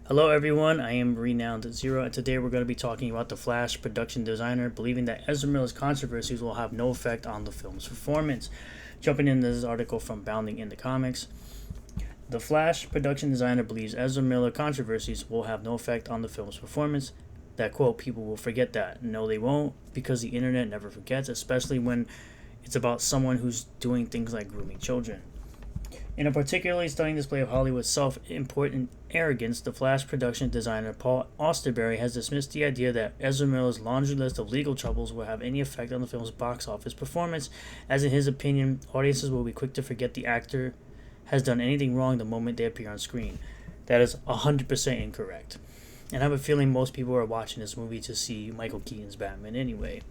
Hello everyone, I am Renowned Zero, and today we're going to be talking about the Flash production designer believing that Ezra Miller's controversies will have no effect on the film's performance. Jumping into this article from Bounding in the Comics. The Flash production designer believes Ezra Miller controversies will have no effect on the film's performance. That quote, people will forget that. No, they won't, because the internet never forgets, especially when it's about someone who's doing things like grooming children. In a particularly stunning display of Hollywood's self-important arrogance, the Flash production designer Paul Austerberry has dismissed the idea that Ezra Miller's laundry list of legal troubles will have any effect on the film's box office performance, as in his opinion, audiences will be quick to forget the actor has done anything wrong the moment they appear on screen. That is 100% incorrect. And I have a feeling most people are watching this movie to see Michael Keaton's Batman anyway.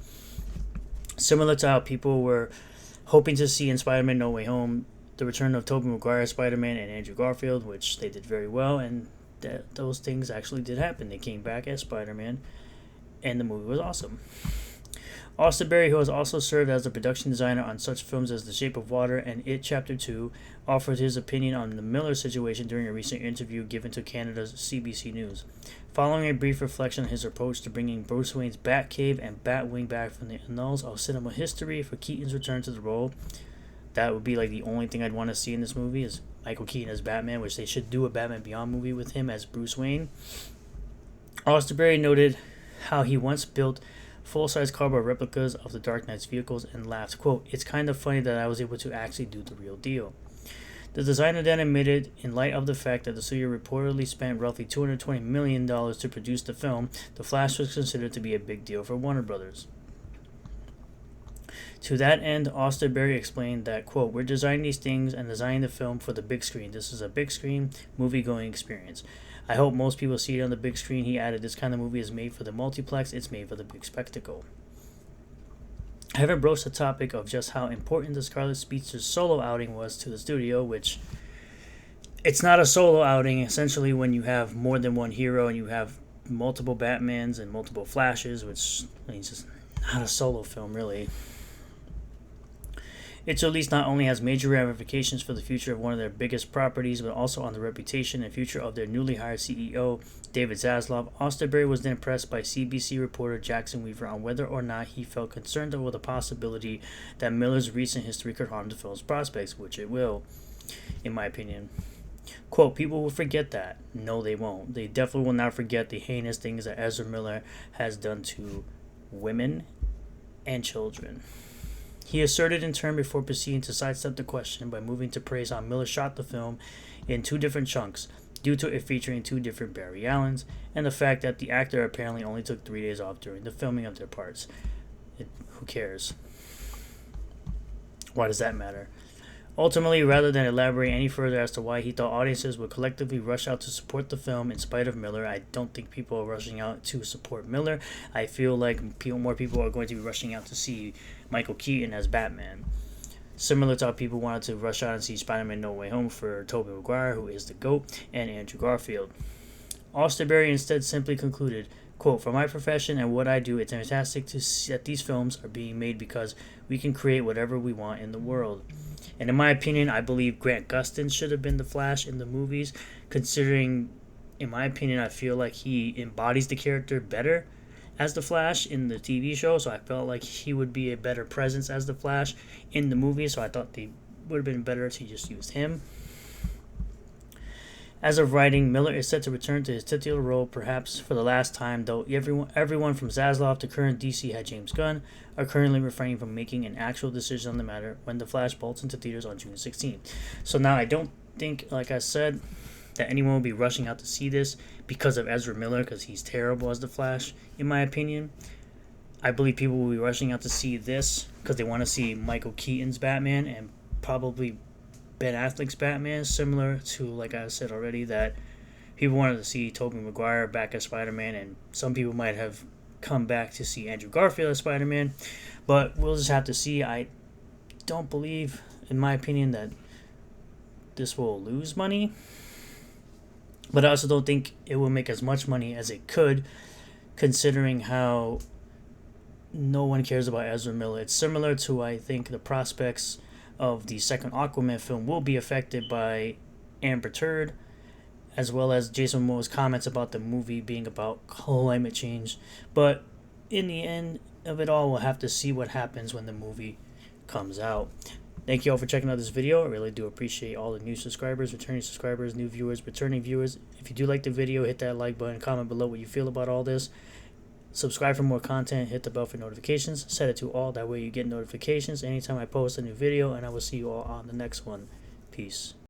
Similar to how people were hoping to see in Spider-Man No Way Home the return of Tobey Maguire's Spider-Man and Andrew Garfield, which they did very well, and those things actually did happen. They came back as Spider-Man, and the movie was awesome. Austerberry, who has also served as the production designer on such films as The Shape of Water and It Chapter 2, offered his opinion on the Miller situation during a recent interview given to Canada's CBC News. Following a brief reflection on his approach to bringing Bruce Wayne's Batcave and Batwing back from the annals of cinema history for Keaton's return to the role, that would be like the only thing I'd want to see in this movie is Michael Keaton as Batman, which they should do a Batman Beyond movie with him as Bruce Wayne. Austerberry noted how he once built full-size cardboard replicas of the Dark Knight's vehicles and laughed, quote, "It's kind of funny that I was able to actually do the real deal." The designer then admitted, in light of the fact that the studio reportedly spent roughly $220 million to produce the film, The Flash was considered to be a big deal for Warner Brothers. To that end, Austerberry explained that, quote, "We're designing these things and designing the film for the big screen. This is a big screen, movie-going experience. I hope most people see it on the big screen." He added, "This kind of movie is made for the multiplex. It's made for the big spectacle." I haven't broached the topic of just how important the Scarlet Speedster's solo outing was to the studio, which it's not a solo outing. Essentially, when you have more than one hero and you have multiple Batmans and multiple Flashes, which means it's not a solo film, really. Its release not only has major ramifications for the future of one of their biggest properties, but also on the reputation and future of their newly hired CEO, David Zaslav. Austerberry was then pressed by CBC reporter Jackson Weaver on whether or not he felt concerned over the possibility that Miller's recent history could harm the film's prospects, which it will, in my opinion. Quote, "People will forget that." No, they won't. They definitely will not forget the heinous things that Ezra Miller has done to women and children. He asserted in turn before proceeding to sidestep the question by moving to praise how Miller shot the film in two different chunks, due to it featuring two different Barry Allens, and the fact that the actor apparently only took 3 days off during the filming of their parts. Who cares? Why does that matter? Ultimately, rather than elaborate any further as to why he thought audiences would collectively rush out to support the film in spite of Miller, I don't think people are rushing out to support Miller. I feel like more people are going to be rushing out to see Michael Keaton as Batman. Similar to how people wanted to rush out and see Spider-Man No Way Home for Tobey Maguire, who is the GOAT, and Andrew Garfield. Austerberry instead simply concluded, quote, "For my profession and what I do, it's fantastic to see that these films are being made because we can create whatever we want in the world." And in my opinion, I believe Grant Gustin should have been the Flash in the movies, considering, in my opinion, I feel like he embodies the character better as the Flash in the TV show, so I felt like he would be a better presence as the Flash in the movie, so I thought they would have been better to just use him. As of writing, Miller is set to return to his titular role, perhaps for the last time, though everyone from Zaslav to current DC head James Gunn are currently refraining from making an actual decision on the matter when The Flash bolts into theaters on June 16th. So now I don't think, like I said, that anyone will be rushing out to see this because of Ezra Miller, because he's terrible as The Flash, in my opinion. I believe people will be rushing out to see this because they want to see Michael Keaton's Batman and probably Ben Affleck's Batman, similar to, like I said already, that people wanted to see Tobey Maguire back as Spider-Man, and some people might have come back to see Andrew Garfield as Spider-Man, but we'll just have to see. I don't believe, in my opinion, that this will lose money, but I also don't think it will make as much money as it could, considering how no one cares about Ezra Miller. It's similar to, I think, the prospects of the second Aquaman film will be affected by Amber Turd as well as Jason Momoa's comments about the movie being about climate change. But in the end of it all, we'll have to see what happens when the movie comes out. Thank you all for checking out this video. I really do appreciate all the new subscribers, returning subscribers, new viewers, returning viewers. If you do like the video, hit that like button, comment below what you feel about all this. Subscribe for more content, hit the bell for notifications, set it to all, that way you get notifications anytime I post a new video, and I will see you all on the next one. Peace.